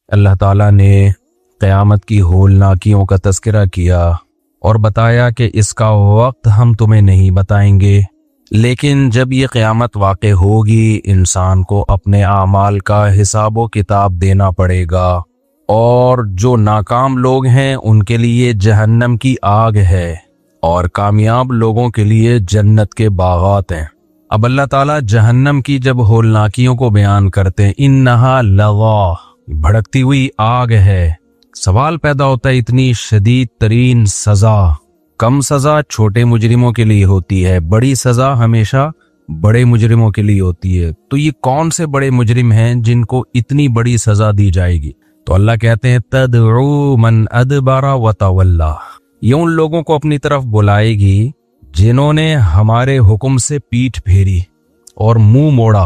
अल्लाह ताला ने क़यामत की होलनाकियों का तज़किरा किया और बताया कि इसका वक्त हम तुम्हें नहीं बताएंगे, लेकिन जब ये क़यामत वाक़े होगी इंसान को अपने आमाल का हिसाब व किताब देना पड़ेगा, और जो नाकाम लोग हैं उनके लिए जहन्नम की आग है और कामयाब लोगों के लिए जन्नत के बागात हैं। अब अल्लाह ताला जहन्नम की जब होलनाकियों को बयान करते हैं, इन्नहा लज़ा, भड़कती हुई आग है। सवाल पैदा होता है, इतनी शदीद तरीन सज़ा, कम सज़ा छोटे मुजरिमों के लिए होती है, बड़ी सज़ा हमेशा बड़े मुजरिमों के लिए होती है। तो ये कौन से बड़े मुजरिम हैं जिनको इतनी बड़ी सज़ा दी जाएगी? तो अल्लाह कहते हैं, तदउ मन अदबरा व तवल्ला, ये उन लोगों को अपनी तरफ बुलाएगी जिन्होंने हमारे हुक्म से पीठ फेरी और मुंह मोड़ा।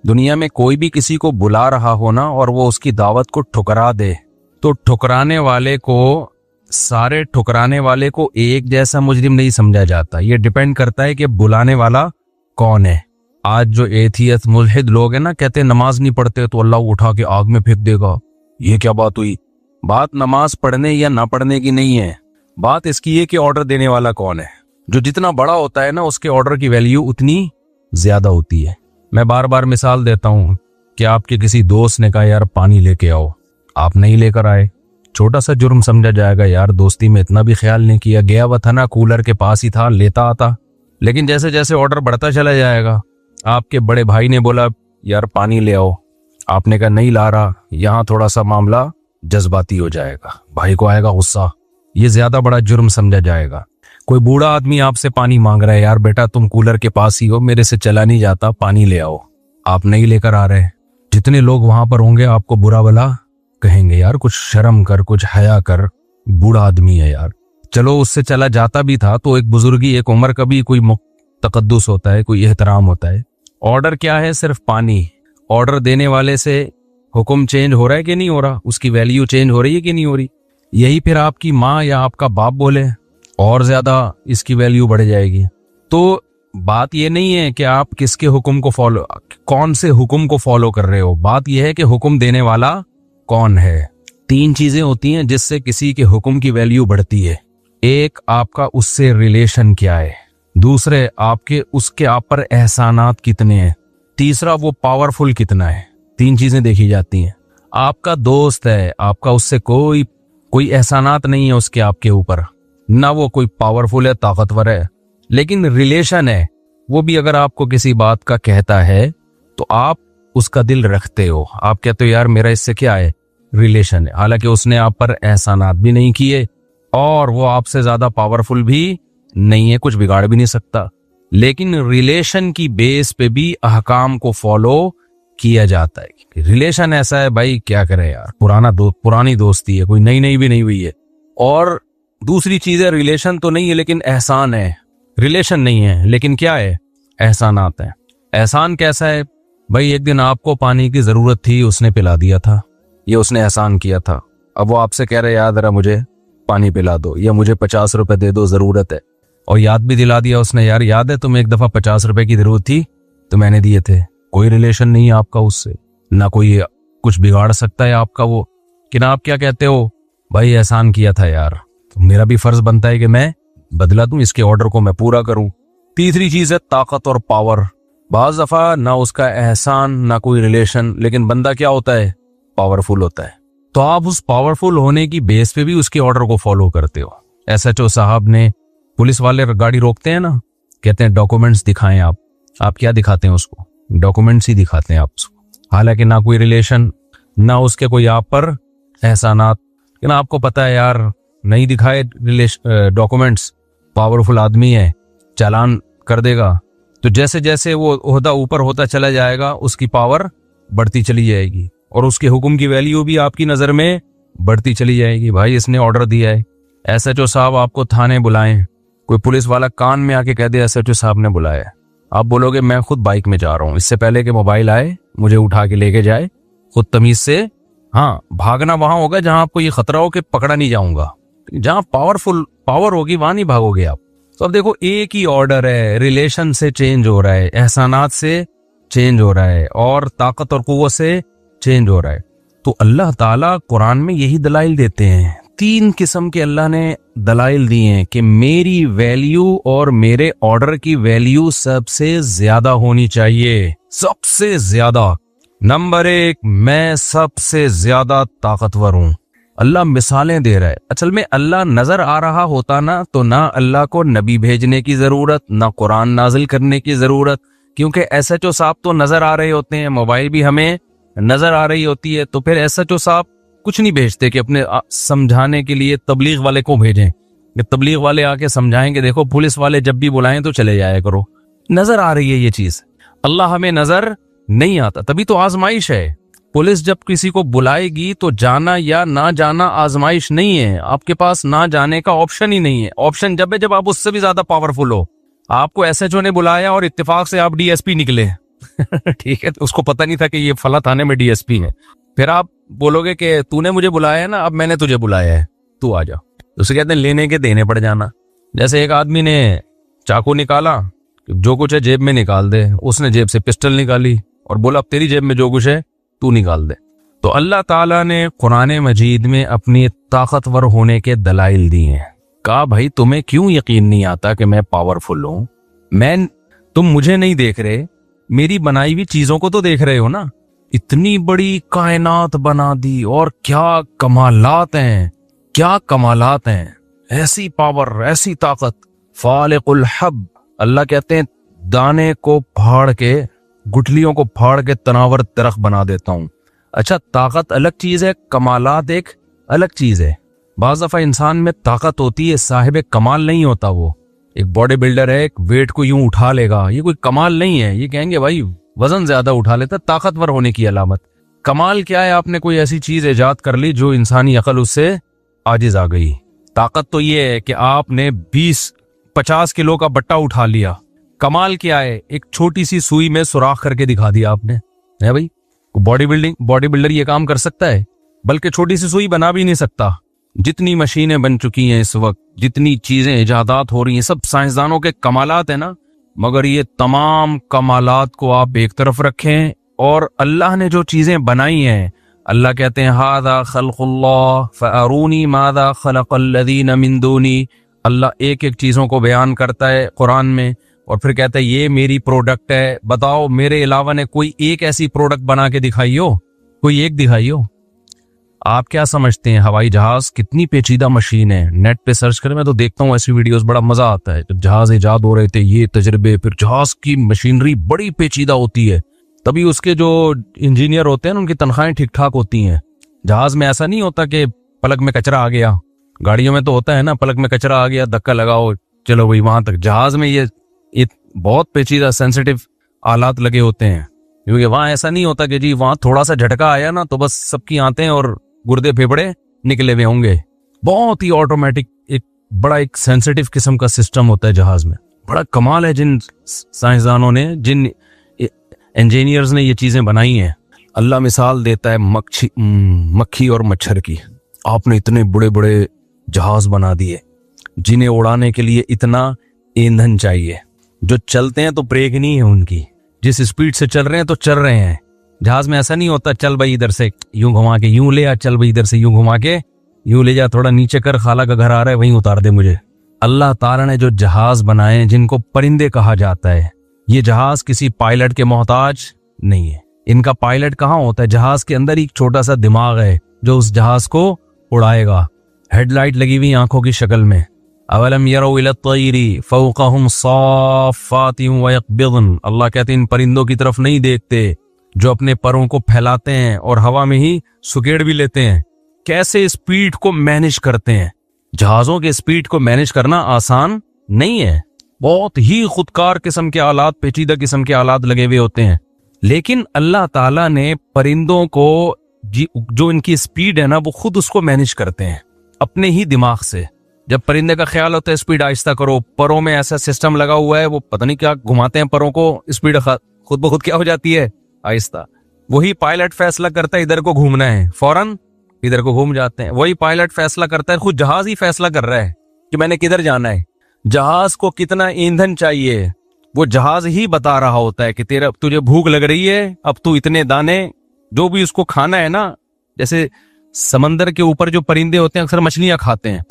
दुनिया में कोई भी किसी को बुला रहा हो ना और वो उसकी दावत को ठुकरा दे, तो ठुकराने वाले को, सारे ठुकराने वाले को एक जैसा मुजरिम नहीं समझा जाता। ये डिपेंड करता है कि बुलाने वाला कौन है। आज जो एथियस्ट मुल्हिद लोग हैं ना, कहते हैं नमाज नहीं पढ़ते तो अल्लाह उठा के आग में फेंक देगा। ये क्या बात हुई? बात नमाज पढ़ने या ना पढ़ने की नहीं है, बात इसकी है कि ऑर्डर देने वाला कौन है। जो जितना बड़ा होता है ना, उसके ऑर्डर की वैल्यू उतनी ज्यादा होती है। मैं बार बार मिसाल देता हूं कि आपके किसी दोस्त ने कहा यार पानी लेके आओ, आप नहीं लेकर आए, छोटा सा जुर्म समझा जाएगा। यार दोस्ती में इतना भी ख्याल नहीं किया, गया हुआ था ना, कूलर के पास ही था, लेता आता। लेकिन जैसे जैसे ऑर्डर बढ़ता चला जाएगा, आपके बड़े भाई ने बोला यार पानी ले आओ, आपने कहा नहीं ला रहा, यहां थोड़ा सा मामला जज्बाती हो जाएगा, भाई को आएगा गुस्सा, ये ज्यादा बड़ा जुर्म समझा जाएगा। कोई बूढ़ा आदमी आपसे पानी मांग रहा है, यार बेटा तुम कूलर के पास ही हो, मेरे से चला नहीं जाता, पानी ले आओ, आप नहीं लेकर आ रहे। जितने लोग वहां पर होंगे आपको बुरा भला कहेंगे, यार कुछ शर्म कर, कुछ हया कर, बूढ़ा आदमी है यार। चलो उससे चला जाता भी था तो एक बुजुर्गी, एक उम्र का भी कोई तकद्दुस होता है, कोई एहतराम होता है। ऑर्डर क्या है? सिर्फ पानी। ऑर्डर देने वाले से हुक्म चेंज हो रहा है कि नहीं हो रहा, उसकी वैल्यू चेंज हो रही है कि नहीं हो रही। यही फिर आपकी माँ या आपका बाप बोले और ज्यादा इसकी वैल्यू बढ़ जाएगी। तो बात ये नहीं है कि आप किसके हुक्म को फॉलो, कौन से हुक्म को फॉलो कर रहे हो, बात यह है कि हुक्म देने वाला कौन है। तीन चीजें होती हैं जिससे किसी के हुक्म की वैल्यू बढ़ती है। एक, आपका उससे रिलेशन क्या है। दूसरे, आपके उसके आप पर एहसानात कितने हैं। तीसरा, वो पावरफुल कितना है। तीन चीजें देखी जाती हैं। आपका दोस्त है, आपका उससे कोई एहसानात नहीं है उसके आपके ऊपर, ना वो कोई पावरफुल है, ताकतवर है, लेकिन रिलेशन है। वो भी अगर आपको किसी बात का कहता है तो आप उसका दिल रखते हो, आप कहते हो यार मेरा इससे क्या है, रिलेशन है। हालांकि उसने आप पर एहसानात भी नहीं किए और वो आपसे ज्यादा पावरफुल भी नहीं है, कुछ बिगाड़ भी नहीं सकता, लेकिन रिलेशन की बेस पे भी अहकाम को फॉलो किया जाता है। रिलेशन ऐसा है भाई, क्या करें यार, पुरानी दोस्ती है, कोई नई भी नहीं हुई है। और दूसरी चीज है, रिलेशन तो नहीं है लेकिन एहसान है। रिलेशन नहीं है लेकिन क्या है, एहसानात है। एहसान कैसा है भाई, एक दिन आपको पानी की जरूरत थी, उसने पिला दिया था, ये उसने एहसान किया था। अब वो आपसे कह रहे यार जरा मुझे पानी पिला दो, या मुझे 50 रुपए दे दो, जरूरत है, और याद भी दिला दिया उसने, यार याद है तुम्हें एक दफा 50 रुपए की जरूरत थी तो मैंने दिए थे। कोई रिलेशन नहीं है आपका उससे, ना कोई कुछ बिगाड़ सकता है आपका वो। कि ना आप क्या कहते हो, भाई एहसान किया था यार, तो मेरा भी फर्ज बनता है कि मैं बदला दूं, इसके ऑर्डर को मैं पूरा करूं। तीसरी चीज है ताकत और पावर। बाज दफा ना उसका एहसान ना कोई रिलेशन, लेकिन बंदा क्या होता है, पावरफुल होता है, तो आप उस पावरफुल होने की बेस पे भी उसके ऑर्डर को फॉलो करते हो। SHO साहब ने, पुलिस वाले गाड़ी रोकते हैं ना, कहते हैं डॉक्यूमेंट्स दिखाएं आप क्या दिखाते हैं उसको, डॉक्यूमेंट्स ही दिखाते हैं आप उसको। हालांकि ना कोई रिलेशन ना उसके कोई आप पर एहसानात, लेकिन आपको पता है यार नहीं दिखाए डॉक्यूमेंट्स, पावरफुल आदमी है, चालान कर देगा। तो जैसे जैसे वो ओहदा ऊपर होता चला जाएगा उसकी पावर बढ़ती चली जाएगी और उसके हुक्म की वैल्यू भी आपकी नजर में बढ़ती चली जाएगी। भाई इसने ऑर्डर दिया है, SHO साहब आपको थाने बुलाएं, कोई पुलिस वाला कान में आके कह दे SHO साहब ने बुलाया, आप बोलोगे मैं खुद बाइक में जा रहा हूं, इससे पहले कि मोबाइल आए मुझे उठा के लेके जाए, खुद तमीज से। हाँ, भागना वहां होगा जहां आपको ये खतरा हो कि पकड़ा नहीं जाऊंगा, जहां पावर होगी वहां नहीं भागोगे आप। तो अब देखो एक ही ऑर्डर है, रिलेशन से चेंज हो रहा है, एहसानात से चेंज हो रहा है और ताकत और कुव्वत से चेंज हो रहा है। तो अल्लाह ताला कुरान में यही दलाइल देते हैं। 3 किस्म के अल्लाह ने दलाइल दिए हैं कि मेरी वैल्यू और मेरे ऑर्डर की वैल्यू सबसे ज्यादा होनी चाहिए, सबसे ज्यादा। नंबर 1, मैं सबसे ज्यादा ताकतवर हूं। अल्लाह मिसालें दे रहा है। असल में अल्लाह नजर आ रहा होता ना तो ना अल्लाह को नबी भेजने की जरूरत, ना कुरान नाजिल करने की जरूरत, क्योंकि SHO साहब तो नजर आ रहे होते हैं, मोबाइल भी हमें नजर आ रही होती है। तो फिर SHO साहब कुछ नहीं भेजते कि अपने समझाने के लिए तबलीग वाले को भेजें कि तबलीग वाले आके समझाएंगे, देखो पुलिस वाले जब भी बुलाएं तो चले जाया करो। नजर आ रही है ये चीज, अल्लाह हमें नजर नहीं आता, तभी तो आजमाइश है। पुलिस जब किसी को बुलाएगी तो जाना या ना जाना आजमाइश नहीं है, आपके पास ना जाने का ऑप्शन ही नहीं है। ऑप्शन जब है जब आप उससे भी ज्यादा पावरफुल हो। आपको SHO ने बुलाया और इत्तेफाक से आप DSP निकले ठीक है, तो उसको पता नहीं था कि ये फला थाने में DSP है। फिर आप बोलोगे कि तूने मुझे बुलाया है ना, अब मैंने तुझे बुलाया है, तू आ जा। उसे कहते हैं लेने के देने पड़ जाना। जैसे एक आदमी ने चाकू निकाला, जो कुछ है जेब में निकाल दे, उसने जेब से पिस्टल निकाली और बोला अब तेरी जेब में जो कुछ है तू निकाल दे। तो अल्लाह ताला ने कुरान मजीद में अपनी ताकतवर होने के दलाइल दिए हैं। कहा भाई तुम्हें क्यों यकीन नहीं आता कि मैं पावरफुल हूं? तुम मुझे नहीं देख रहे, मेरी बनाई हुई चीजों को तो देख रहे हो ना। इतनी बड़ी कायनात बना दी और क्या कमालात हैं, क्या कमालात हैं, ऐसी पावर, ऐसी ताकत। फालिकुल हब, अल्लाह कहते हैं दाने को फाड़ के, गुठलियों को फाड़ के तनावर दरख्त बना देता हूं। अच्छा, ताकत अलग चीज है, कमालात एक अलग चीज है। बाज़ दफा इंसान में ताकत होती है, साहिब कमाल नहीं होता। वो एक बॉडी बिल्डर है, एक वेट को यूं उठा लेगा, ये कोई कमाल नहीं है। ये कहेंगे भाई वजन ज्यादा उठा लेता, ताकतवर होने की अलामत। कमाल क्या है? आपने कोई ऐसी चीज इजाद कर ली जो इंसानी अकल उससे आजिज आ गई। ताकत तो ये है कि आपने 20-50 किलो का बट्टा उठा लिया। कमाल क्या है? एक छोटी सी सुई में सुराख करके दिखा दिया आपने, है भाई। बॉडी बिल्डर ये काम कर सकता है, बल्कि छोटी सी सुई बना भी नहीं सकता। जितनी मशीनें बन चुकी हैं इस वक्त, जितनी चीजें इजादात हो रही हैं, सब साइंसदानों के कमालात है ना। मगर ये तमाम कमालात को आप एक तरफ रखें और अल्लाह ने जो चीजें बनाई हैं, अल्लाह कहते हैं हादा खल्कुल्लाह फअरूनी मादा खलक़ल्लज़ीना मिन दूनी। अल्लाह एक एक चीजों को बयान करता है कुरान में और फिर कहता है ये मेरी प्रोडक्ट है, बताओ मेरे अलावा ने कोई एक ऐसी प्रोडक्ट बना के दिखाइयो, कोई एक दिखाइयो। आप क्या समझते हैं हवाई जहाज कितनी पेचीदा मशीन है? नेट पे सर्च करें, मैं तो देखता हूँ ऐसी वीडियोस, बड़ा मजा आता है। जब जहाज इजाद हो रहे थे ये तजर्बे, फिर जहाज की मशीनरी बड़ी पेचीदा होती है, तभी उसके जो इंजीनियर होते हैं उनकी तनख्वाहें ठीक ठाक होती हैं। जहाज में ऐसा नहीं होता कि पलक में कचरा आ गया, गाड़ियों में तो होता है ना, पलक में कचरा आ गया, धक्का लगाओ चलो भाई वहां तक। जहाज में ये बहुत पेचीदा सेंसिटिव आलात लगे होते हैं, क्योंकि वहां ऐसा नहीं होता कि जी वहां थोड़ा सा झटका आया ना तो बस सबकी आंतें और गुर्दे फेफड़े निकले हुए होंगे। बहुत ही ऑटोमेटिक एक सेंसिटिव किस्म का सिस्टम होता है जहाज में। बड़ा कमाल है जिन साइंसदानों ने, जिन इंजीनियर्स ने ये चीजें बनाई हैं। अल्लाह मिसाल देता है मक्खी और मच्छर की। आपने इतने बड़े बड़े जहाज बना दिए जिन्हें उड़ाने के लिए इतना ईंधन चाहिए, जो चलते हैं तो ब्रेक नहीं है उनकी, जिस स्पीड से चल रहे हैं तो चल रहे हैं। जहाज में ऐसा नहीं होता चल भाई इधर से यूं घुमा के यूं ले आ, चल भाई इधर से यूं घुमा के यूं ले जा, थोड़ा नीचे कर, खाला का घर आ रहा है वहीं उतार दे मुझे। अल्लाह ताला ने जो जहाज बनाए जिनको परिंदे कहा जाता है, ये जहाज किसी पायलट के मोहताज नहीं है। इनका पायलट कहाँ होता है? जहाज के अंदर एक छोटा सा दिमाग है जो उस जहाज को उड़ाएगा। हेडलाइट लगी हुई आंखों की शक्ल में। अवलम यरौ इला तयरी फौक़हुम साफ़ातिन व यक़बिज़न। अल्लाह कहते हैं इन परिंदों की तरफ नहीं देखते जो अपने परों को फैलाते हैं और हवा में ही सुकेड़ भी लेते हैं। कैसे स्पीड को मैनेज करते हैं। जहाजों के स्पीड को मैनेज करना आसान नहीं है, बहुत ही खुदकार किस्म के आलात, पेचीदा किस्म के आलात लगे हुए होते हैं। लेकिन अल्लाह ताला ने परिंदों को जो इनकी स्पीड है ना, वो खुद उसको मैनेज करते हैं अपने ही दिमाग से। जब परिंदे का ख्याल होता है स्पीड आहिस्ता करो, परों में ऐसा सिस्टम लगा हुआ है, वो पता नहीं क्या घुमाते हैं परों को, स्पीड खुद ब खुद क्या हो जाती है, आहिस्ता। वही पायलट फैसला करता है इधर को घूमना है, फौरन इधर को घूम जाते हैं। वही पायलट फैसला करता है, खुद जहाज ही फैसला कर रहा है कि मैंने किधर जाना है, जहाज को कितना ईंधन चाहिए, वो जहाज ही बता रहा होता है कि तुझे भूख लग रही है, अब तू इतने दाने, जो भी उसको खाना है ना, जैसे समंदर के ऊपर जो परिंदे होते हैं अक्सर मछलियां खाते हैं,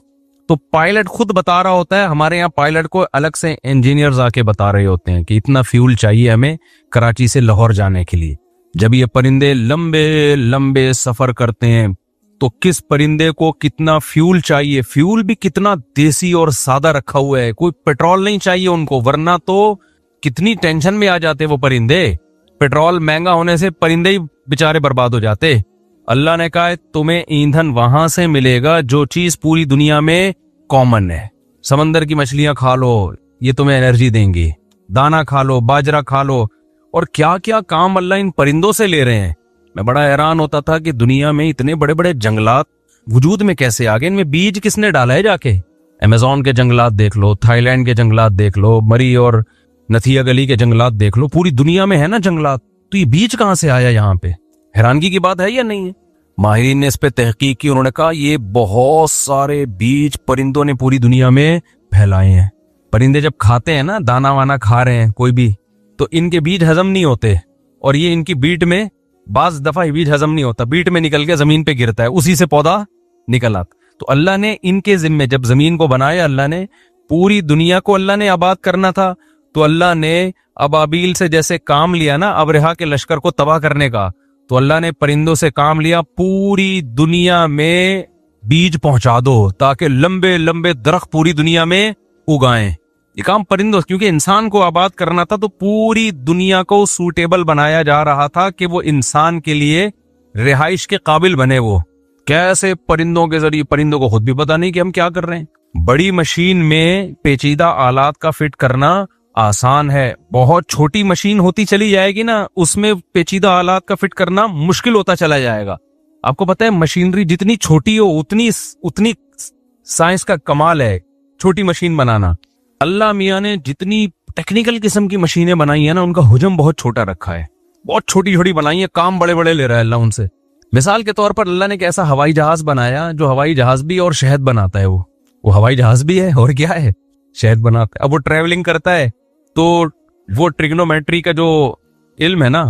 तो पायलट खुद बता रहा होता है, हमारे यहाँ पायलट को अलग से इंजीनियर्स आके बता रहे होते हैं कि इतना फ्यूल चाहिए हमें कराची से लाहौर जाने के लिए। जब ये परिंदे लंबे लंबे सफर करते हैं तो किस परिंदे को कितना फ्यूल चाहिए, फ्यूल भी कितना देसी और सादा रखा हुआ है, कोई पेट्रोल नहीं चाहिए उनको, वरना तो कितनी टेंशन में आ जाते वो परिंदे। पेट्रोल महंगा होने से परिंदे ही बेचारे बर्बाद हो जाते। अल्लाह ने कहा है तुम्हें ईंधन वहां से मिलेगा जो चीज पूरी दुनिया में कॉमन है। समंदर की मछलियां खा लो, ये तुम्हें एनर्जी देंगी, दाना खा लो, बाजरा खा लो, और क्या क्या काम अल्लाह इन परिंदों से ले रहे हैं। मैं बड़ा हैरान होता था कि दुनिया में इतने बड़े बड़े जंगलात वजूद में कैसे आ गए, इनमें बीज किसने डाला है जाके। अमेज़न के जंगलात देख लो, थाईलैंड के जंगलात देख लो, मरी और नथिया गली के जंगलात देख लो, पूरी दुनिया में है ना जंगलात, तो ये बीज कहां से आया यहाँ पे? हैरानगी की बात है या नहीं है? माहिरीन ने इस पे तहकीक की, उन्होंने कहा ये बहुत सारे बीज परिंदों ने पूरी दुनिया में फैलाए हैं। परिंदे जब खाते हैं ना, दाना वाना खा रहे हैं कोई भी, तो इनके बीज हजम नहीं होते, और ये इनकी बीट में बाज दफा ही बीज हजम नहीं होता, बीट में निकल के जमीन पे गिरता है, उसी से पौधा निकल आता। तो अल्लाह ने इनके जिम्मे जब जमीन को बनाया, अल्लाह ने पूरी दुनिया को अल्लाह ने आबाद करना था, तो अल्लाह ने अबाबील से जैसे काम लिया ना अबरहा के लश्कर को तबाह करने का, तो अल्लाह ने परिंदों से काम लिया पूरी दुनिया में बीज पहुंचा दो ताकि लंबे लंबे दरख्त पूरी दुनिया में उगाएं। ये काम परिंदों, क्योंकि इंसान को आबाद करना था तो पूरी दुनिया को सूटेबल बनाया जा रहा था कि वो इंसान के लिए रिहाइश के काबिल बने। वो कैसे? परिंदों के जरिए। परिंदों को खुद भी पता नहीं कि हम क्या कर रहे हैं। बड़ी मशीन में पेचीदा आलात का फिट करना आसान है, बहुत छोटी मशीन होती चली जाएगी ना, उसमें पेचीदा आलात का फिट करना मुश्किल होता चला जाएगा। आपको पता है मशीनरी जितनी छोटी हो उतनी साइंस का कमाल है छोटी मशीन बनाना। अल्लाह मियाँ ने जितनी टेक्निकल किस्म की मशीनें बनाई है ना, उनका हुजम बहुत छोटा रखा है, बहुत छोटी छोटी बनाई है, काम बड़े बड़े ले रहा है अल्लाह उनसे। मिसाल के तौर पर अल्लाह ने एक ऐसा हवाई जहाज बनाया जो हवाई जहाज भी और शहद बनाता है। वो हवाई जहाज भी है और क्या है, शहद बनाता है। अब वो ट्रेवलिंग करता है तो वो ट्रिग्नोमेट्री का जो इल्म है ना,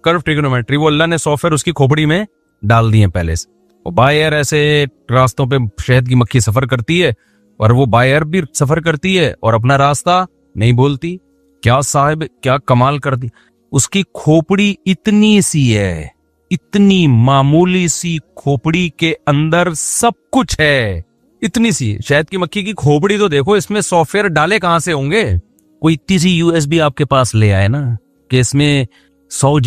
कर्व ट्रिग्नोमेट्री, वो अल्लाह ने सॉफ्टवेयर उसकी खोपड़ी में डाल दिए पहले से। वो बाय एयर ऐसे रास्तों पे शहद की मक्खी सफर करती है, और वो बाय एयर भी सफर करती है और अपना रास्ता नहीं बोलती। क्या साहब, क्या कमाल कर दी। उसकी खोपड़ी इतनी सी है, इतनी मामूली सी खोपड़ी के अंदर सब कुछ है, इतनी सी। शहद की मक्खी की खोपड़ी तो देखो, इसमें सॉफ्टवेयर डाले कहां से होंगे? कोई इतनी सी यूएसबी आपके पास ले आए ना कि इसमें 100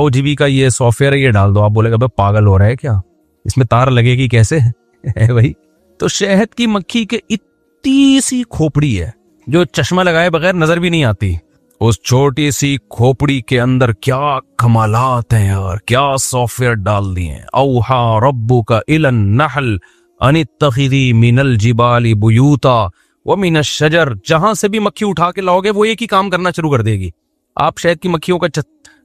जीबी का ये सॉफ्टवेयर है, ये डाल दो। आप बोलेगा भाई पागल हो रहा है क्या, इसमें तार लगेगी कैसे? है भाई। तो शहद की मक्खी के इतनी सी खोपड़ी है जो चश्मा लगाए बगैर नजर भी नहीं आती। उस छोटी सी खोपड़ी के अंदर क्या कमालात हैं यार, क्या सॉफ्टवेयर डाल दिए हैं। औहा रब्बुका इलन नहल अनित्तखिदी मिनल जिबाली बुयूता व मिनश शजर। जहां से भी मक्खी उठा के लाओगे वो एक ही काम करना शुरू कर देगी। आप शहद की मक्खियों का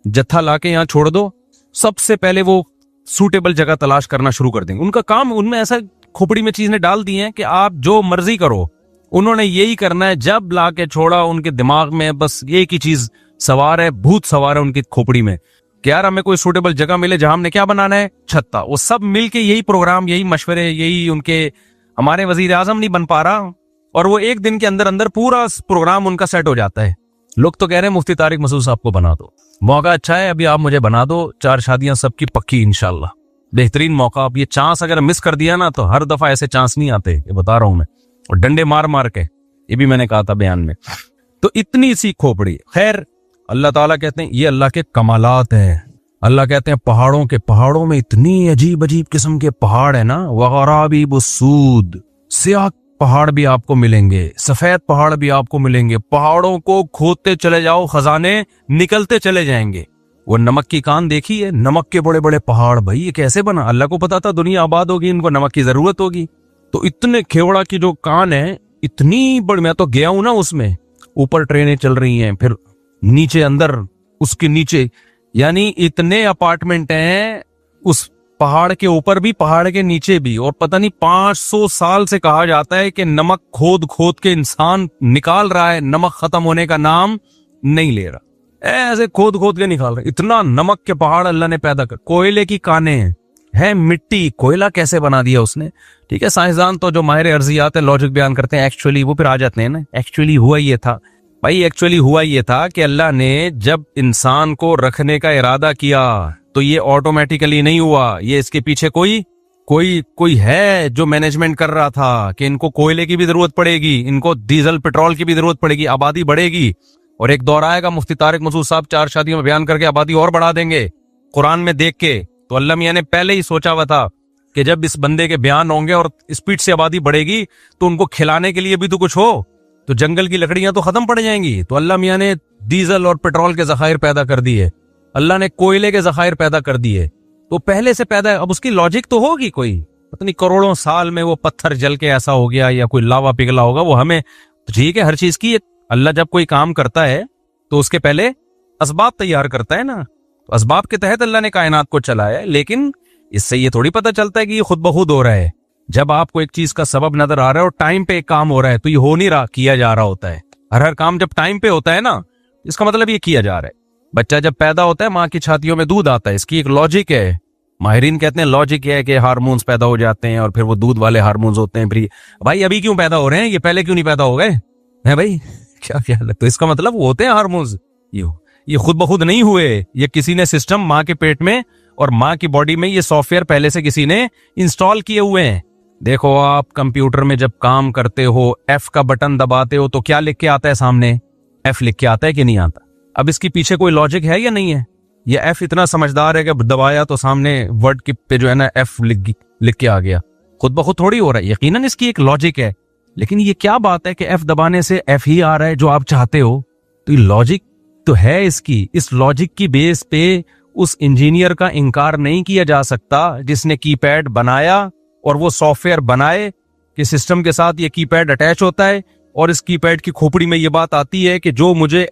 जत्था लाके यहाँ छोड़ दो, सबसे पहले वो सूटेबल जगह तलाश करना शुरू कर देंगे। उनका काम, उनमें ऐसा खोपड़ी में चीजें डाल दी हैं कि आप जो मर्जी करो, उन्होंने यही करना है। जब ला के छोड़ा उनके दिमाग में बस एक ही चीज सवार है, भूत सवार है उनकी खोपड़ी में कि यार हमें कोई सूटेबल जगह मिले जहां हमने क्या बनाना है, छत्ता। वो सब मिलके यही प्रोग्राम, यही मशवरे, यही उनके, हमारे वजीर आजम नहीं बन पा रहा और वो एक दिन के अंदर अंदर पूरा प्रोग्राम उनका सेट हो जाता है। लोग तो कह रहे हैं मुफ्ती तारिक मसूद साहब को बना दो, मौका अच्छा है, अभी आप मुझे बना दो, 4 शादियां सबकी पक्की इंशाल्लाह। बेहतरीन मौका। अब ये चांस अगर मिस कर दिया ना तो हर दफा ऐसे चांस नहीं आते, ये बता रहा हूं मैं। और डंडे मार मार के, ये भी मैंने कहा था बयान में। तो इतनी सी खोपड़ी। खैर, अल्लाह ताला कहते हैं ये अल्लाह के कमालात हैं। अल्लाह कहते हैं पहाड़ों में इतनी अजीब अजीब किस्म के पहाड़ है ना, वगराबी बुसूद, स्याह पहाड़ भी आपको मिलेंगे, सफेद पहाड़ भी आपको मिलेंगे। पहाड़ों को खोदते चले जाओ, खजाने निकलते चले जाएंगे। वो नमक की कान देखी है, नमक के बड़े बड़े पहाड़। भाई ये कैसे बना? अल्लाह को पता था दुनिया आबाद होगी, इनको नमक की जरूरत होगी। तो इतने खेवड़ा की जो कान है, इतनी बड़ी, मैं तो गया हूं ना उसमें, ऊपर ट्रेनें चल रही हैं, फिर नीचे अंदर उसके नीचे, यानी इतने अपार्टमेंट हैं उस पहाड़ के ऊपर भी, पहाड़ के नीचे भी। और पता नहीं 500 साल से कहा जाता है कि नमक खोद खोद के इंसान निकाल रहा है, नमक खत्म होने का नाम नहीं ले रहा। ऐसे खोद खोद के निकाल रहे। इतना नमक के पहाड़ अल्लाह ने पैदा कर। कोयले की कानें हैं, है मिट्टी, कोयला कैसे बना दिया उसने। ठीक है, साइंसदान तो जो माहिर अर्जियात है, लॉजिक बयान करते हैं, एक्चुअली वो फिर आ जाते हैं ना, एक्चुअली हुआ ये था भाई, एक्चुअली हुआ ये था कि अल्लाह ने जब इंसान को रखने का इरादा किया तो ये ऑटोमेटिकली नहीं हुआ, ये इसके पीछे कोई कोई कोई है जो मैनेजमेंट कर रहा था कि इनको कोयले की भी जरूरत पड़ेगी, इनको डीजल पेट्रोल की भी जरूरत पड़ेगी, आबादी बढ़ेगी और एक दौर आएगा, मुफ्ती तारिक मसूद साहब 4 शादियों में बयान करके आबादी और बढ़ा देंगे कुरान में देख के। तो अल्लाह मियां ने पहले ही सोचा हुआ था कि जब इस बंदे के बयान होंगे और स्पीड से आबादी बढ़ेगी तो उनको खिलाने के लिए भी तो कुछ हो, तो जंगल की लकड़ियां तो खत्म पड़ जाएंगी। तो अल्लाह मियां ने डीजल और पेट्रोल के जखायर पैदा कर दिए, अल्लाह ने कोयले के जखायर पैदा कर दिए, तो पहले से पैदा। अब उसकी लॉजिक तो होगी कोई, पता नहीं करोड़ों साल में वो पत्थर जल के ऐसा हो गया या कोई लावा पिघला होगा, वो हमें ठीक है। हर चीज की अल्लाह जब कोई काम करता है तो उसके पहले असबाब तैयार करता है ना, तो असबाब के तहत अल्लाह ने कायनात को चलाया है। लेकिन इससे ये थोड़ी पता चलता है कि ये खुद ब खुद हो रहा है। जब आपको एक चीज का सबब नजर आ रहा है और टाइम पे एक काम हो रहा है तो ये हो नहीं रहा, किया जा रहा होता है। हर काम जब टाइम पे होता है ना, इसका मतलब ये किया जा रहा है। बच्चा जब पैदा होता है, माँ की छातियों में दूध आता है, इसकी एक लॉजिक है। माहिरीन कहते हैं लॉजिक है कि हार्मोन्स पैदा हो जाते हैं और फिर वो दूध वाले हार्मोन्स होते हैं। फिर भाई अभी क्यों पैदा हो रहे हैं, ये पहले क्यों नहीं पैदा हो गए हैं भाई, क्या ख्याल है? तो इसका मतलब वो होते हैं हार्मोन्स, ये खुद ब खुद नहीं हुए, ये किसी ने सिस्टम माँ के पेट में और माँ की बॉडी में ये सॉफ्टवेयर पहले से किसी ने इंस्टॉल किए हुए हैं। देखो आप कंप्यूटर में जब काम करते हो, एफ का बटन दबाते हो तो क्या लिख के आता है सामने, एफ लिख के आता है कि नहीं आता? अब इसके पीछे कोई लॉजिक है या नहीं है? ये एफ इतना समझदार है कि दबाया तो सामने वर्ड के पे जो है ना एफ लिख के आ गया, खुद ब खुद थोड़ी हो रहा है। यकीनन इसकी एक लॉजिक है, लेकिन ये क्या बात है कि एफ दबाने से एफ ही आ रहा है जो आप चाहते हो? तो ये लॉजिक तो है इसकी। इस लॉजिक की बेस पे उस इंजीनियर का इनकार नहीं किया जा सकता जिसने कीपैड बनाया और वो सॉफ्टवेयर बनाए कि सिस्टम के साथ ये कीपैड अटैच होता है और इस कीपैड की खोपड़ी में ये बात आती है कि जो मुझे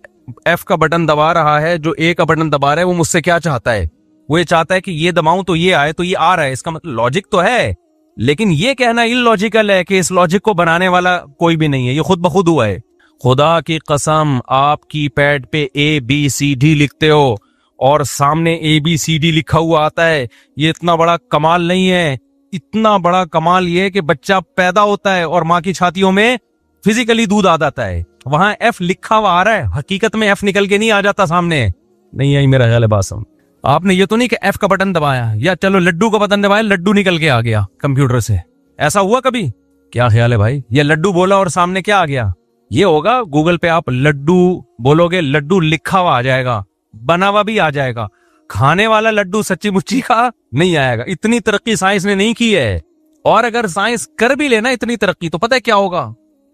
एफ का बटन दबा रहा है, जो ए का बटन दबा रहा है, वो मुझसे क्या चाहता है? वो ये चाहता है कि ये दबाऊं तो ये आए, तो ये आ रहा है। इसका मतलब लॉजिक तो है, लेकिन ये कहना इलॉजिकल है कि इस लॉजिक को बनाने वाला कोई भी नहीं है, ये खुद ब खुद हुआ है। खुदा की कसम, आप कीपैड पे ABCD लिखते हो और सामने ABCD लिखा हुआ आता है, ये इतना बड़ा कमाल नहीं है। इतना बड़ा कमाल ये है कि बच्चा पैदा होता है और माँ की छातियों में फिजिकली दूध आ जाता है, वहां एफ लिखा हुआ आ रहा है, हकीकत में एफ निकल के नहीं आ जाता सामने। नहीं आई मेरा ख्याल है बात समझ। आपने ये तो नहीं कि एफ का बटन दबाया या चलो लड्डू का बटन दबाया, लड्डू निकल के आ गया कंप्यूटर से, ऐसा हुआ कभी? क्या ख्याल है भाई? ये लड्डू बोला और सामने क्या आ गया? ये होगा गूगल पे आप लड्डू बोलोगे, लड्डू लिखा हुआ आ जाएगा, बना हुआ भी आ जाएगा। खाने वाला लड्डू सच्ची मुच्ची का नहीं आएगा। इतनी तरक्की साइंस ने नहीं की है। और अगर साइंस कर भी लेना इतनी तरक्की, तो पता है क्या होगा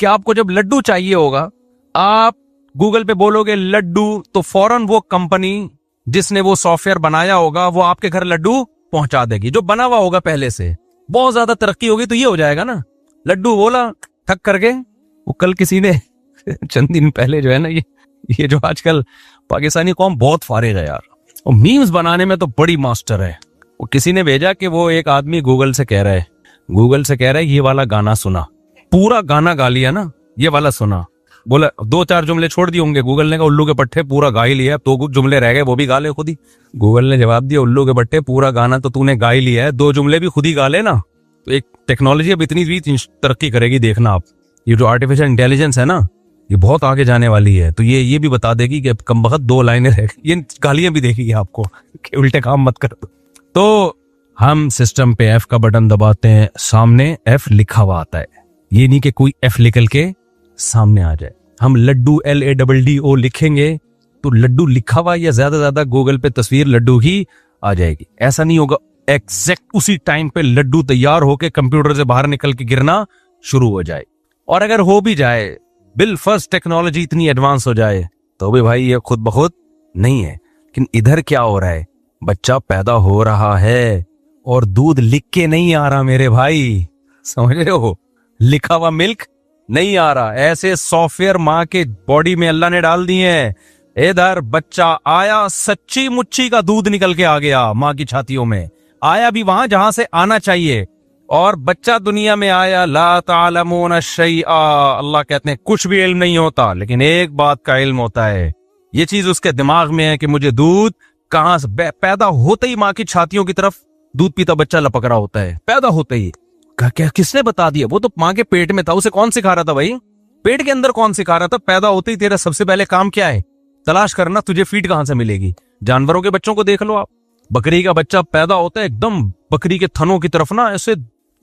कि आपको जब लड्डू चाहिए होगा, आप गूगल पे बोलोगे लड्डू, तो फौरन वो कंपनी जिसने वो सॉफ्टवेयर बनाया होगा वो आपके घर लड्डू पहुंचा देगी, जो बना हुआ होगा पहले से। बहुत ज्यादा तरक्की होगी तो ये हो जाएगा ना, लड्डू बोला ठक करके। वो कल किसी ने चंद दिन पहले जो है ना, ये जो आजकल पाकिस्तानी कौम बहुत फारिग है यार, और मीम्स बनाने में तो बड़ी मास्टर है। वो किसी ने भेजा कि वो एक आदमी गूगल से कह रहा है ये वाला गाना सुना, पूरा गाना गा लिया ना, ये वाला सुना, बोला 2-4 जुमले छोड़ दिए होंगे। गूगल ने कहा उल्लू के पट्टे पूरा गा ही लिया, तो कुछ जुमले रह गए वो भी गा ले खुद ही। गूगल ने जवाब दिया उल्लू के पट्टे पूरा गाना तो तूने गा ही लिया है, 2 जुमले भी खुद ही गा ले ना। तो एक टेक्नोलॉजी अब इतनी भी तरक्की करेगी, देखना आप। ये जो आर्टिफिशियल इंटेलिजेंस है ना, ये बहुत आगे जाने वाली है। तो ये भी बता देगी कि कम बखत 2 लाइनें रह गई, ये गालियां भी देखेगी आपको कि उल्टे काम मत कर दो। तो हम सिस्टम पे एफ का बटन दबाते हैं, सामने एफ लिखा हुआ आता है। ये नहीं कि कोई एफ निकल के सामने आ जाए। हम लड्डू LADDO लिखेंगे तो लड्डू लिखा हुआ या ज्यादा गूगल पे तस्वीर लड्डू ही आ जाएगी, ऐसा नहीं होगा। एग्जैक्ट उसी टाइम पे लड्डू तैयार होके कंप्यूटर से बाहर निकल के गिरना शुरू हो जाए। और अगर हो भी जाए, बिल फर्स्ट टेक्नोलॉजी इतनी एडवांस हो जाए, तो भी भाई ये खुद ब खुद नहीं है। लेकिन इधर क्या हो रहा है, बच्चा पैदा हो रहा है और दूध लिख के नहीं आ रहा मेरे भाई, समझ रहे हो? लिखा हुआ मिल्क नहीं आ रहा, ऐसे सॉफ्टवेयर माँ के बॉडी में अल्लाह ने डाल दिए हैं। इधर बच्चा आया, सच्ची मुच्ची का दूध निकल के आ गया माँ की छातियों में, आया भी वहां जहां से आना चाहिए। और बच्चा दुनिया में आया, ला तालमून शैआ, अल्लाह कहते हैं कुछ भी इल्म नहीं होता, लेकिन एक बात का इल्म होता है। ये चीज उसके दिमाग में है कि मुझे दूध कहां से, पैदा होते ही माँ की छातियों की तरफ दूध पीता बच्चा लपक रहा होता है पैदा होते ही। क्या किसने बता दिया? वो तो माँ के पेट में था, उसे कौन सिखा रहा था भाई? पेट के अंदर कौन सिखा रहा था? पैदा होते ही तेरा सबसे पहले काम क्या है? तलाश करना तुझे फीड कहां से मिलेगी। जानवरों के बच्चों को देख लो आप, बकरी का बच्चा पैदा होता है एकदम बकरी के थनों की तरफ ना ऐसे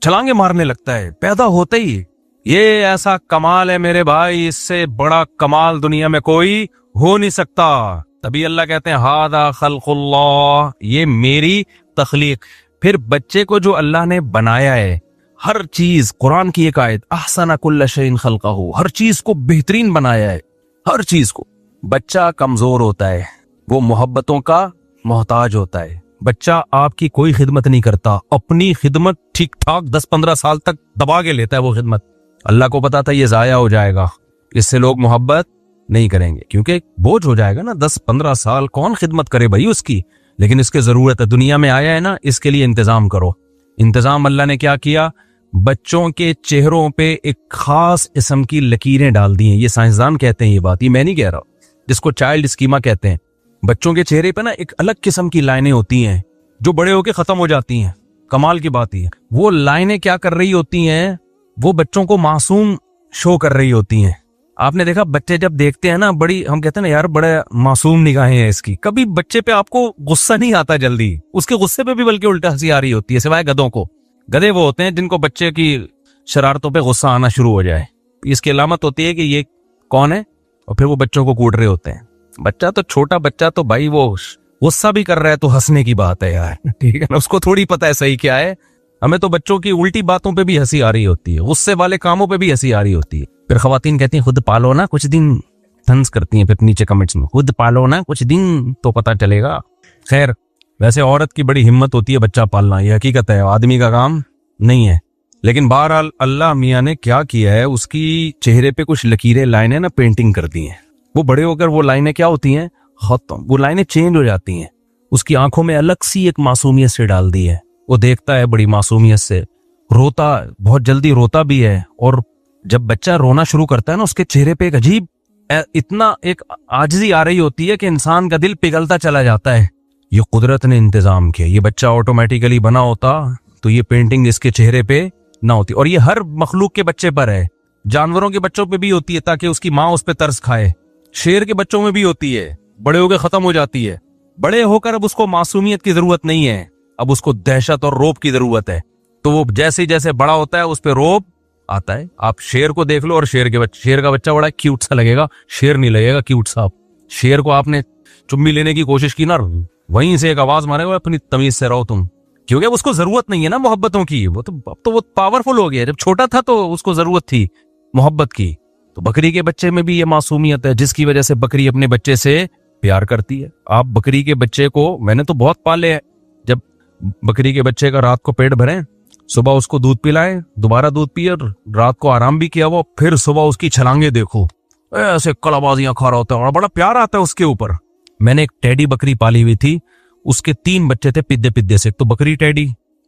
छलांगे मारने लगता है पैदा होते ही। ये ऐसा कमाल है मेरे भाई, इससे बड़ा कमाल दुनिया में कोई हो नहीं सकता। तभी अल्लाह कहते हैं हादा खल्कुल्लाह, ये मेरी तख्लीक। फिर बच्चे को जो अल्लाह ने बनाया है, हर चीज, कुरान की एक आयत, अहसना कुल्ल शैइन खल्क़हू, हर चीज को बेहतरीन बनाया है, हर चीज को। बच्चा कमजोर होता है, वो मोहब्बतों का मोहताज होता है। बच्चा आपकी कोई खिदमत नहीं करता, अपनी खिदमत ठीक ठाक 10-15 साल तक दबा के लेता है वो खिदमत। अल्लाह को पता था ये जाया हो जाएगा, इससे लोग मोहब्बत नहीं करेंगे क्योंकि बोझ हो जाएगा ना। 10-15 साल कौन खिदमत करे भाई उसकी? लेकिन इसके जरूरत है, दुनिया में आया है ना, इसके लिए इंतजाम करो। इंतजाम अल्लाह ने क्या किया? बच्चों के चेहरों पे एक खास किस्म की लकीरें डाल दी हैं। ये साइंसदान कहते हैं ये बात, ये मैं नहीं कह रहा, जिसको चाइल्ड स्कीमा कहते हैं। बच्चों के चेहरे पे ना एक अलग किस्म की लाइनें होती हैं जो बड़े होके खत्म हो जाती हैं। कमाल की बात है, वो लाइनें क्या कर रही होती हैं? वो बच्चों को मासूम शो कर रही होती हैं। आपने देखा बच्चे जब देखते हैं ना, बड़ी, हम कहते हैं ना यार बड़े मासूम निगाहें हैं इसकी। कभी बच्चे पे आपको गुस्सा नहीं आता जल्दी, उसके गुस्से पे भी बल्कि उल्टा हंसी आ रही होती है, सिवाय गधों को। गधे वो होते हैं जिनको बच्चे की शरारतों पे गुस्सा आना शुरू हो जाए, इसकी अलामत होती है कि ये कौन है, और फिर वो बच्चों को कूट रहे होते हैं। बच्चा तो, छोटा बच्चा तो भाई वो गुस्सा भी कर रहा है तो हंसने की बात है यार, ठीक है ना, उसको थोड़ी पता है सही क्या है। हमें तो बच्चों की उल्टी बातों पे भी हंसी आ रही होती है, गुस्से वाले कामों पे भी हंसी आ रही होती है। फिर खवातीन कहती हैं खुद पालो ना कुछ दिन, थंस करती हैं फिर नीचे कमेंट्स में, खुद पालो ना कुछ दिन तो पता चलेगा। खैर, वैसे औरत की बड़ी हिम्मत होती है बच्चा पालना, ये हकीकत है, आदमी का काम नहीं है। लेकिन बहरहाल अल्लाह मियाँ ने क्या किया है, उसकी चेहरे पे कुछ लकीरें, लाइनें ना पेंटिंग कर दी हैं। वो बड़े होकर वो लाइनें क्या होती हैं, खत्म, वो लाइनें चेंज हो जाती हैं। उसकी आंखों में अलग सी एक मासूमियत से डाल दी है, वो देखता है बड़ी मासूमियत से, रोता बहुत जल्दी रोता भी है। और जब बच्चा रोना शुरू करता है ना, उसके चेहरे पे एक अजीब, इतना एक आजिज़ी आ रही होती है कि इंसान का दिल पिघलता चला जाता है। ये कुदरत ने इंतजाम किया, ये बच्चा ऑटोमेटिकली बना होता तो ये पेंटिंग इसके चेहरे पे ना होती। और ये हर मखलूक के बच्चे पर है, जानवरों के बच्चों पे भी होती है ताकि उसकी माँ उस पर तरस खाए, शेर के बच्चों में भी होती है, बड़े होकर खत्म हो जाती है। बड़े होकर अब उसको मासूमियत की जरूरत नहीं है, अब उसको दहशत और रौब की जरूरत है। तो वो जैसे जैसे बड़ा होता है उस पर रौब आता है। आप शेर को देख लो और शेर का बच्चा बड़ा क्यूट सा लगेगा, शेर नहीं लगेगा क्यूट सा। शेर को आपने चुम्मी लेने की कोशिश की ना, वहीं से एक आवाज मारेगा अपनी तमीज से रहो तुम, क्योंकि उसको जरूरत नहीं है ना मोहब्बतों की। वो तो अब तो वो पावरफुल हो गया, जब छोटा था तो उसको जरूरत थी मोहब्बत की। तो बकरी के बच्चे में भी ये मासूमियत है जिसकी वजह से बकरी अपने बच्चे से प्यार करती है। आप बकरी के बच्चे को, मैंने तो बहुत पाले हैं, जब बकरी के बच्चे का रात को पेट भरे, सुबह उसको दूध पिलाएं, दोबारा दूध पिए, रात को आराम भी किया, वो फिर सुबह उसकी छलांगे देखो, ऐसे कलाबाजियां खा रहा होता है और बड़ा प्यार आता है उसके ऊपर। मैंने एक टेडी बकरी पाली हुई थी, उसके 3 बच्चे थे पिद्दे पिद्दे से। तो बकरी टेडी,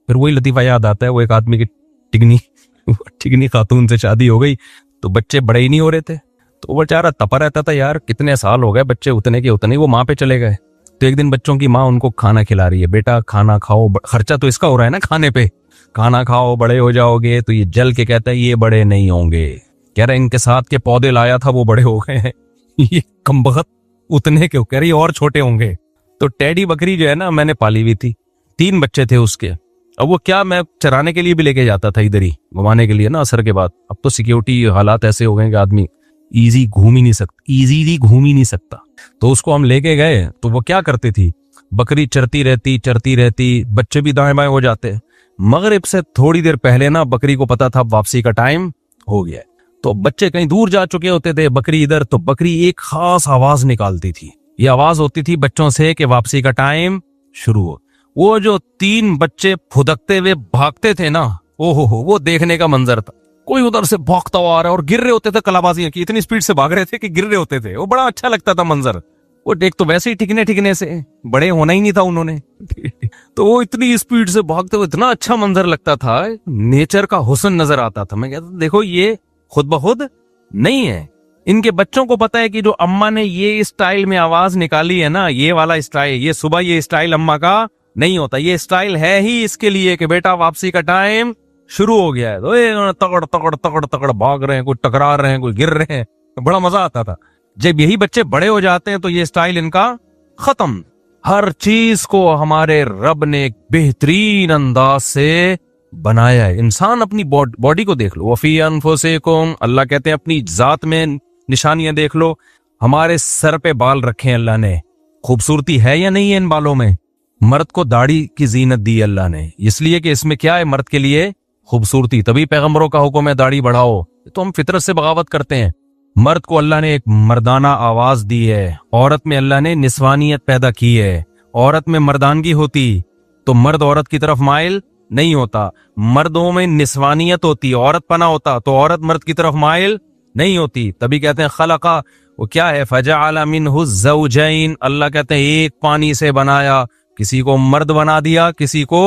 फिर वही लतीफा याद आता है, वो एक आदमी की टिगनी खातून से शादी हो गई तो बच्चे बड़े ही नहीं हो रहे थे, तो वो बेचारा तपा रहता था यार, कितने साल हो गए बच्चे उतने के उतने, वो माँ पे चले गए। तो एक दिन बच्चों की माँ उनको खाना खिला रही है, बेटा खाना खाओ, खर्चा तो इसका हो रहा है ना खाने पे, खाना खाओ बड़े हो जाओगे। तो ये जल के कहता है ये बड़े नहीं होंगे, कह रहा इनके साथ के पौधे लाया था वो बड़े हो गए हैं, ये कमबख्त उतने के, कह रही और छोटे होंगे। तो टेडी बकरी जो है ना मैंने पाली हुई थी, 3 बच्चे थे उसके। अब वो क्या, मैं चराने के लिए भी लेके जाता था इधर ही घुमाने के लिए ना असर के बाद। अब तो सिक्योरिटी हालात ऐसे हो गए कि आदमी इजीली घूम ही नहीं सकता। तो उसको हम लेके गए, तो वो क्या करती थी, बकरी चरती रहती, बच्चे भी दाएं बाएं हो जाते। मगरिब से थोड़ी देर पहले ना बकरी को पता था वापसी का टाइम हो गया है, तो बच्चे कहीं दूर जा चुके होते थे, बकरी इधर, तो बकरी एक खास आवाज निकालती थी। ये आवाज होती थी बच्चों से कि वापसी का टाइम शुरू हो। वो जो 3 बच्चे फुदकते हुए भागते थे ना, ओहो हो, वो देखने का मंजर था। कोई उधर से भागता हुआ आ रहा है और गिर रहे होते थे, कलाबाजियां की इतनी स्पीड से भाग रहे थे कि गिर रहे होते थे। वो बड़ा अच्छा लगता था मंजर। वो देख तो वैसे ही ठिकने से बड़े होना ही नहीं था उन्होंने तो वो इतनी स्पीड से भागते हुए इतना अच्छा मंजर लगता था, नेचर का हुस्न नजर आता था। मैं कहता देखो ये खुद ब खुद नहीं है, इनके बच्चों को पता है कि जो अम्मा ने ये स्टाइल में आवाज निकाली है ना, ये वाला स्टाइल, ये सुबह ये स्टाइल अम्मा का नहीं होता। ये स्टाइल है ही इसके लिए कि बेटा वापसी का टाइम शुरू हो गया है, तो ये तगड़ तगड़ तगड़ तगड़ भाग रहे हैं, कोई टकरा रहे हैं, कोई गिर रहे हैं, बड़ा मजा आता था। जब यही बच्चे बड़े हो जाते हैं तो ये स्टाइल इनका खत्म। हर चीज को हमारे रब ने एक बेहतरीन अंदाज से बनाया है। इंसान अपनी बॉडी को देख लो, वफी अनफुसिकुम, अल्लाह कहते हैं अपनी जात में निशानियां देख लो। हमारे सर पे बाल रखे हैं अल्लाह ने, खूबसूरती है या नहीं है इन बालों में? मर्द को दाढ़ी की जीनत दी अल्लाह ने, इसलिए कि इसमें क्या है, मर्द के लिए खूबसूरती। तभी पैगंबरों का हुक्म है दाढ़ी बढ़ाओ, तो हम फितरत से बगावत करते हैं। मर्द को अल्लाह ने एक मर्दाना आवाज दी है, औरत में अल्लाह ने निस्वानियत पैदा की है। औरत में मर्दानगी होती तो मर्द औरत की तरफ माइल नहीं होता। मर्दों में निस्वानियत होती, औरत पना होता तो औरत मर्द की तरफ माइल नहीं होती। तभी कहते हैं खलका, वो क्या है, फजअल मिनहु ज़ौजैन, अल्लाह कहते हैं एक पानी से बनाया, किसी को मर्द बना दिया, किसी को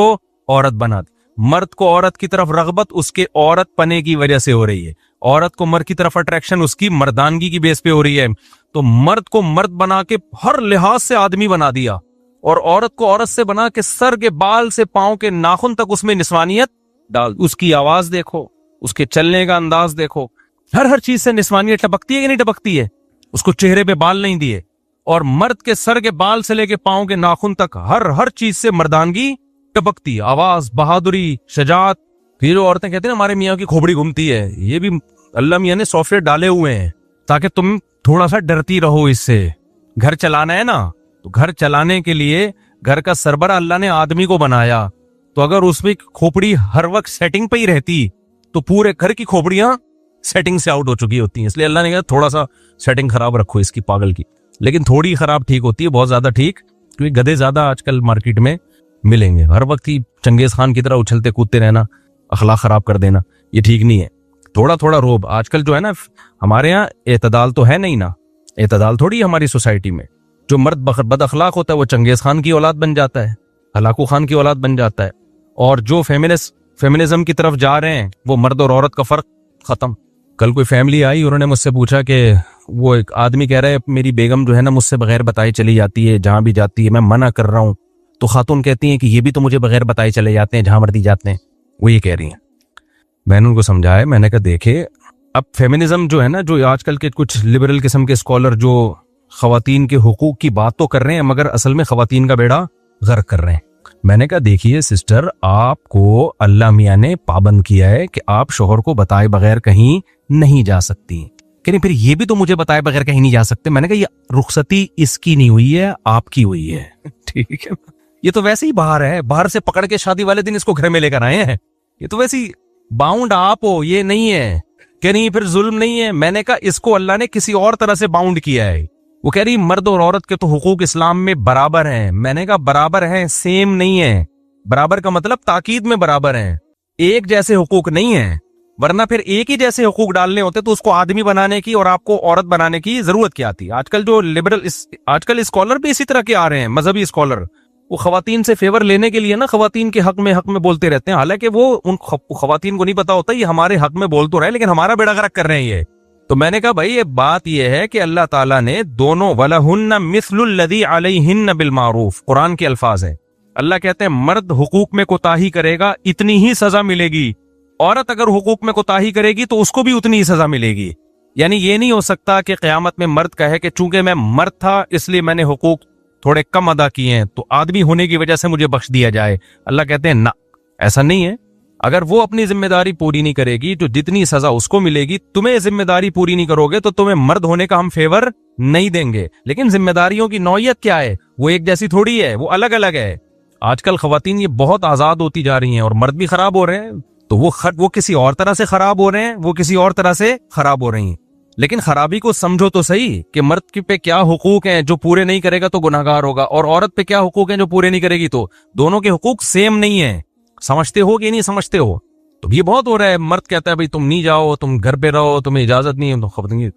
औरत बना दी। मर्द को औरत की तरफ रगबत उसके औरत पने की वजह से हो रही है, औरत को मर्द की तरफ अट्रैक्शन उसकी मर्दानगी की बेस पे हो रही है। तो मर्द को मर्द बना के हर लिहाज से आदमी बना दिया, और औरत को औरत से बना के सर के बाल से पांव के नाखून तक उसमें निस्वानियत डाल। उसकी आवाज देखो, उसके चलने का अंदाज देखो, हर चीज से निस्वानियत टपकती है कि नहीं टपकती है? उसको चेहरे पे बाल नहीं दिए, और मर्द के सर के बाल से लेके पांव के नाखून तक हर चीज से मर्दानगी टपकती है। आवाज, बहादुरी, शजात। फिर औरतें कहती है हमारे मियाँ की खोपड़ी घूमती है, ये भी अल्लाह मियाँ ने सॉफ्टवेयर डाले हुए हैं ताकि तुम थोड़ा सा डरती रहो इससे। घर चलाना है ना, तो घर चलाने के लिए घर का सरबरा अल्लाह ने आदमी को बनाया, तो अगर उसमें खोपड़ी हर वक्त सेटिंग पे ही रहती तो पूरे घर की खोपड़ियां सेटिंग से आउट हो चुकी होती हैं। इसलिए अल्लाह ने कहा थोड़ा सा सेटिंग खराब रखो इसकी पागल की, लेकिन थोड़ी खराब ठीक होती है, बहुत ज्यादा ठीक, क्योंकि गधे ज्यादा आजकल मार्केट में मिलेंगे। हर वक्त ही चंगेज खान की तरह उछलते कूदते रहना, अखलाक खराब कर देना, ये ठीक नहीं है। थोड़ा थोड़ा रोब, आजकल जो है ना, हमारे यहाँ एतदाल तो है नहीं ना, एतदाल थोड़ी हमारी सोसाइटी में। जो मर्द बद अखलाक होता है वो चंगेज खान की औलाद बन जाता है, हलाकू खान की औलाद बन जाता है, और जो फेमिनिज्म की तरफ जा रहे हैं वो मर्द और औरत का फर्क खत्म। कल कोई फैमिली आई, उन्होंने मुझसे पूछा कि वो एक आदमी कह रहा है मेरी बेगम जो है ना मुझसे बगैर बताए चली जाती है, जहां भी जाती है मैं मना कर रहा हूं। तो खातून कहती हैं कि ये भी तो मुझे बगैर बताए चले जाते हैं जहां मर्दी जाते हैं, वो ये कह रही हैं। मैंने उनको समझाया, मैंने कहा देखे, अब फेमिनिज्म जो है ना, जो आजकल के कुछ लिबरल किस्म के स्कॉलर जो खवातीन के हुकूक की बात तो कर रहे हैं, मगर असल में खवातीन का बेड़ा गर्क कर रहे हैं। मैंने कहा देखिए सिस्टर, आपको अल्लाह मियाँ ने पाबंद किया है कि आप शोहर को बताए बगैर कहीं नहीं जा सकती। कह रही फिर ये भी तो मुझे बताए बगैर कहीं नहीं जा सकते। मैंने कहा ये रुखसती इसकी नहीं हुई है, आपकी हुई है। ठीक है, ये तो वैसे ही बाहर है, बाहर से पकड़ के शादी वाले दिन इसको घर में लेकर आए हैं, ये तो वैसे ही बाउंड आप हो, ये नहीं है। कह रही फिर जुल्म नहीं है। मैंने कहा इसको अल्लाह ने किसी और तरह से बाउंड किया है। वो कह रही मर्द और औरत के तो हुकूक इस्लाम में बराबर हैं। मैंने कहा बराबर हैं, सेम नहीं है। बराबर का मतलब ताकीद में बराबर हैं, एक जैसे हुकूक नहीं है, वरना फिर एक ही जैसे हुकूक डालने होते तो उसको आदमी बनाने की और आपको औरत बनाने की जरूरत क्या थी। आजकल जो लिबरल आजकल स्कॉलर भी इसी तरह के आ रहे हैं, मजहबी स्कॉलर, वो खवातीन से फेवर लेने के लिए ना खवातीन के हक में बोलते रहते हैं, हालांकि वो उन खवातीन को नहीं पता होता ये हमारे हक में बोल तो रहे लेकिन हमारा बेड़ा गर्क कर रहे हैं ये। तो मैंने कहा भाई ये बात ये है कि अल्लाह ताला ने दोनों, वलहुन्ना मिस्लुल लज़ी अलैहिन्ना बिल मारूफ, कुरान के अल्फाज है। अल्लाह कहते हैं मर्द हुकूक में कोताही करेगा इतनी ही सजा मिलेगी, औरत अगर हुकूक में कोताही करेगी तो उसको भी उतनी ही सजा मिलेगी। यानी ये नहीं हो सकता कि क़यामत में मर्द कहे कि चूंकि मैं मर्द था इसलिए मैंने हुकूक थोड़े कम अदा किए हैं तो आदमी होने की वजह से मुझे बख्श दिया जाए। अल्लाह कहते हैं ना, ऐसा नहीं है। अगर वो अपनी जिम्मेदारी पूरी नहीं करेगी तो जितनी सजा उसको मिलेगी, तुम्हें जिम्मेदारी पूरी नहीं करोगे तो तुम्हें मर्द होने का हम फेवर नहीं देंगे। लेकिन जिम्मेदारियों की नौयत क्या है, वो एक जैसी थोड़ी है, वो अलग अलग है। आजकल खवातीन ये बहुत आजाद होती जा रही हैं और मर्द भी खराब हो रहे हैं, तो वो किसी और तरह से खराब हो रहे हैं, वो किसी और तरह से खराब हो रही हैं। लेकिन खराबी को समझो तो सही कि मर्द पे क्या हुकूक हैं, जो पूरे नहीं करेगा तो गुनाहगार होगा, और औरत पे क्या हुकूक हैं जो पूरे नहीं करेगी तो दोनों के हुकूक सेम नहीं है। समझते हो कि नहीं समझते हो? तो ये बहुत हो रहा है, मर्द कहता है भाई तुम नहीं जाओ, तुम घर पे रहो, तुम्हें इजाजत नहीं है। तो खबर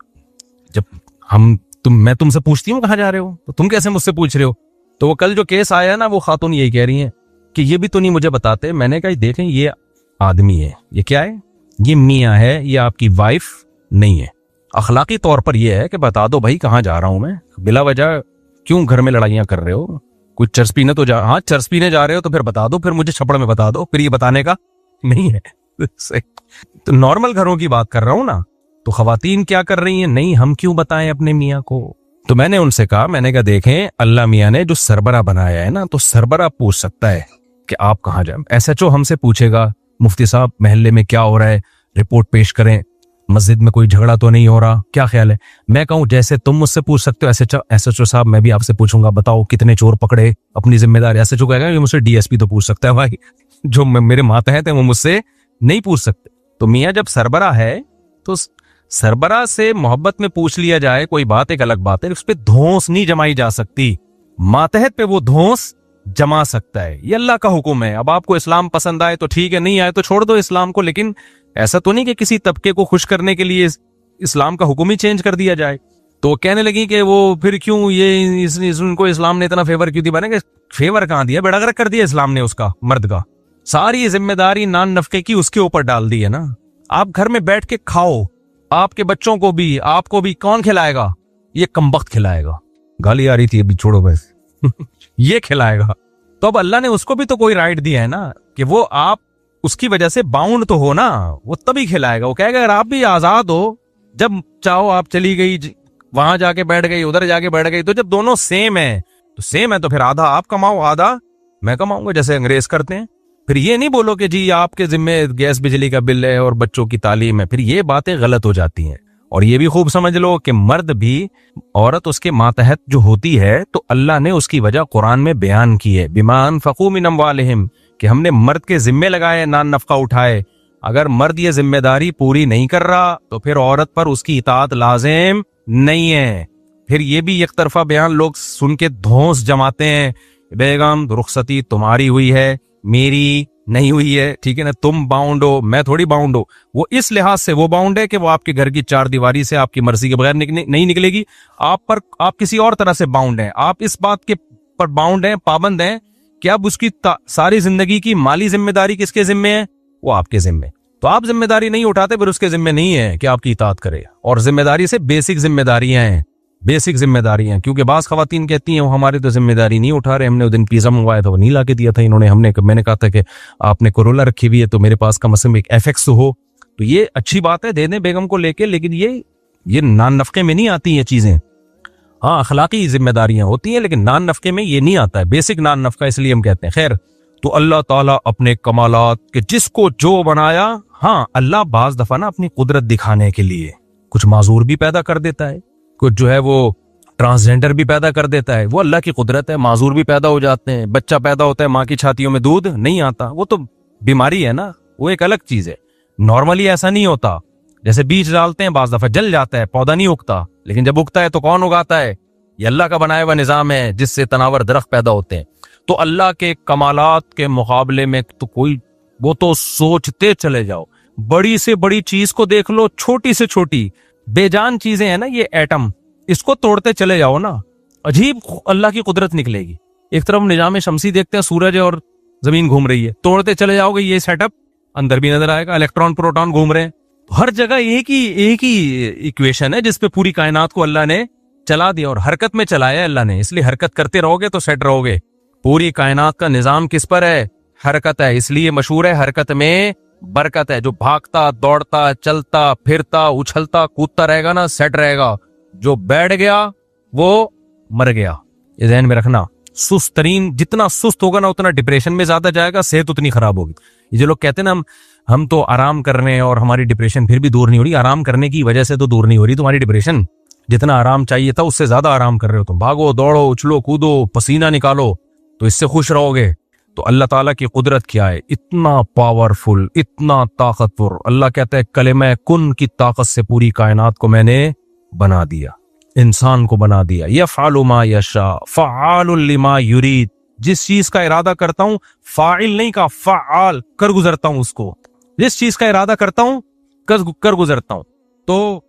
जब मैं तुमसे पूछती हूँ कहाँ जा रहे हो तो तुम कैसे मुझसे पूछ रहे हो? तो वो कल जो केस आया ना, वो खातून यही कह रही है कि ये भी तो नहीं मुझे बताते। मैंने कहा देखें ये आदमी है, ये क्या है, ये मियाँ है, ये आपकी वाइफ नहीं है। अखलाकी तौर पर यह है कि बता दो भाई कहाँ जा रहा हूं मैं, बिला वजह क्यों घर में लड़ाइयां कर रहे हो, कुछ चर्च पीने तो हाँ चर्च पीने जा रहे हो तो फिर बता दो, फिर मुझे छपड़ में बता दो, फिर ये बताने का नहीं है। तो नॉर्मल घरों की बात कर रहा हूं ना। तो खवातीन क्या कर रही हैं, नहीं हम क्यों बताएं अपने मियाँ को। तो मैंने उनसे कहा, मैंने कहा देखें अल्लाह मियाँ ने जो सरबरा बनाया है ना, तो सरबरा पूछ सकता है कि आप कहाँ जाए। एसएचओ हमसे पूछेगा मुफ्ती साहब महल्ले में क्या हो रहा है, रिपोर्ट पेश करें, मस्जिद में कोई झगड़ा तो नहीं हो रहा, क्या ख्याल है। मैं कहूं जैसे तुम मुझसे पूछ सकते हो एसएचओ साहब मैं भी आपसे पूछूंगा, बताओ कितने चोर पकड़े, अपनी जिम्मेदारी। एसएचओ कहेगा ये मुझसे डीएसपी तो पूछ सकता है भाई, जो मेरे मातहत हैं वो मुझसे नहीं पूछ सकते। तो मियाँ जब सरबरा है तो सरबरा से मोहब्बत में पूछ लिया जाए कोई बात, एक अलग बात है, उस पर धौंस नहीं जमाई जा सकती। मातहत पे वो धौंस जमा सकता है, ये अल्लाह का हुक्म है। अब आपको इस्लाम पसंद आए तो ठीक है, नहीं आए तो छोड़ दो इस्लाम को, लेकिन ऐसा तो नहीं कि किसी तबके को खुश करने के लिए इस्लाम का हुक्म ही चेंज कर दिया जाए। तो कहने लगी कि वो फिर क्यों ये उनको इस्लाम ने इतना फेवर क्यों दिया। मैंने कहा फेवर कहां दिया, बेड़ागरक कर दिया इस्लाम ने उसका, मर्द का। सारी जिम्मेदारी नान नफके की उसके ऊपर डाल दी है ना। आप घर में बैठ के खाओ, आपके बच्चों को भी आपको भी कौन खिलाएगा, ये कमबख्त खिलाएगा। गाली आ रही थी अभी, छोड़ो बस। ये खिलाएगा। तो अब अल्लाह ने उसको भी तो कोई राइट दिया है ना कि वो आप उसकी वजह से बाउंड तो हो ना, वो तभी खिलाएगा। वो कहेगा अगर आप भी आजाद हो, जब चाहो आप चली गई वहां जाके बैठ गई, उधर जाके बैठ गई, तो जब दोनों सेम है तो सेम है तो फिर आधा आप कमाओ आधा मैं कमाऊंगा, जैसे अंग्रेज करते हैं। फिर ये नहीं बोलो कि जी आपके जिम्मे गैस बिजली का बिल है और बच्चों की तालीम है, फिर ये बातें गलत हो जाती हैं। और ये भी खूब समझ लो कि मर्द भी, औरत उसके मातहत जो होती है तो अल्लाह ने उसकी वजह कुरान में बयान की है, बिमान फकू मिन अम्वालिहिम, कि हमने मर्द के जिम्मे लगाए नान नफका उठाए। अगर मर्द ये जिम्मेदारी पूरी नहीं कर रहा तो फिर औरत पर उसकी इताअत लाजिम नहीं है। फिर ये भी एक तरफा बयान लोग सुन के धौंस जमाते हैं, बेगम रुखसती तुम्हारी हुई है मेरी नहीं हुई है, ठीक है ना, तुम बाउंड हो मैं थोड़ी बाउंड हो। वो इस लिहाज से वो बाउंड है कि वो आपके घर की चार दीवारी से आपकी मर्जी के बगैर नहीं निकलेगी। आप किसी और तरह से बाउंड हैं, आप इस बात के पर बाउंड हैं, पाबंद हैं कि अब उसकी सारी जिंदगी की माली जिम्मेदारी किसके जिम्मे है, वो आपके जिम्मे। तो आप जिम्मेदारी नहीं उठाते, फिर उसके जिम्मे नहीं है कि आपकी इताअत करे। और जिम्मेदारी से बेसिक जिम्मेदारियां हैं, बेसिक जिम्मेदारियां, क्योंकि बास खवातीन कहती हैं वो हमारी तो जिम्मेदारी नहीं उठा रहे, हमने उस दिन पिज्जा मंगवाया था वो नहीं ला के दिया था इन्होंने, मैंने कहा था कि आपने कोरोला रखी हुई है तो मेरे पास कम से कम एक एफएक्स हो। तो ये अच्छी बात है, दे दें बेगम को लेके, लेकिन ये नान नफके में नहीं आती ये चीजें। हाँ अखलाकी जिम्मेदारियां होती हैं लेकिन नान नफके में ये नहीं आता है, बेसिक नान नफका, इसलिए हम कहते हैं। खैर, तो अल्लाह ताला अपने कमालात के जिसको जो बनाया, हाँ अल्लाह बाज दफा ना अपनी कुदरत दिखाने के लिए कुछ माजूर भी पैदा कर देता है, कुछ जो है वो ट्रांसजेंडर भी पैदा कर देता है, वो अल्लाह की कुदरत है। माजूर भी पैदा हो जाते हैं, बच्चा पैदा होता है माँ की छातियों में दूध नहीं आता, वो तो बीमारी है ना, वो एक अलग चीज है। नॉर्मली ऐसा नहीं होता, जैसे बीज डालते हैं बाज दफा जल जाता है, पौधा नहीं उगता, लेकिन जब उगता है तो कौन उगाता है, ये अल्लाह का बनाया हुआ निजाम है जिससे तनावर दरख्त पैदा होते हैं। तो अल्लाह के कमालात के मुकाबले में तो कोई, वो तो सोचते चले जाओ, बड़ी से बड़ी चीज को देख लो, छोटी से छोटी बेजान चीजें हैं ना, ये एटम, इसको तोड़ते चले जाओ ना, अजीब अल्लाह की कुदरत निकलेगी। एक तरफ निजाम शमसी देखते हैं, सूरज और जमीन घूम रही है, तोड़ते चले जाओगे ये सेटअप अंदर भी नजर आएगा, इलेक्ट्रॉन प्रोटॉन घूम रहे हैं। हर जगह एक ही इक्वेशन है जिसपे पूरी कायनात को अल्लाह ने चला दिया और हरकत में चलाया है अल्लाह ने, इसलिए हरकत करते रहोगे तो सेट रहोगे। पूरी कायनात का निजाम किस पर है, हरकत है, इसलिए मशहूर है हरकत में बरकत है। जो भागता दौड़ता चलता फिरता उछलता कूदता रहेगा ना, सेट रहेगा। जो बैठ गया वो मर गया, ये ध्यान में रखना। सुस्त तरीन, जितना सुस्त होगा ना उतना डिप्रेशन में ज्यादा जाएगा, सेहत उतनी खराब होगी। ये जो लोग कहते हैं ना हम तो आराम कर रहे हैं और हमारी डिप्रेशन फिर भी दूर नहीं हो रही, आराम करने की वजह से तो दूर नहीं हो रही तुम्हारी डिप्रेशन। जितना आराम चाहिए था उससे ज्यादा आराम कर रहे हो तुम, भागो दौड़ो उछलो कूदो पसीना निकालो, तो इससे खुश रहोगे। तो अल्लाह ताला की कुदरत क्या है, इतना पावरफुल, इतना ताकतवर। अल्लाह कहता है कलिमा कुन की ताकत से पूरी कायनात को मैंने बना दिया, इंसान को बना दिया। यफ़अलु मा यशा फ़अालुल लिमा युरीद, जिस चीज का इरादा करता हूं, फाइल नहीं का फ़अाल कर गुजरता हूं उसको, जिस चीज का इरादा करता हूं कर गुजरता हूं। तो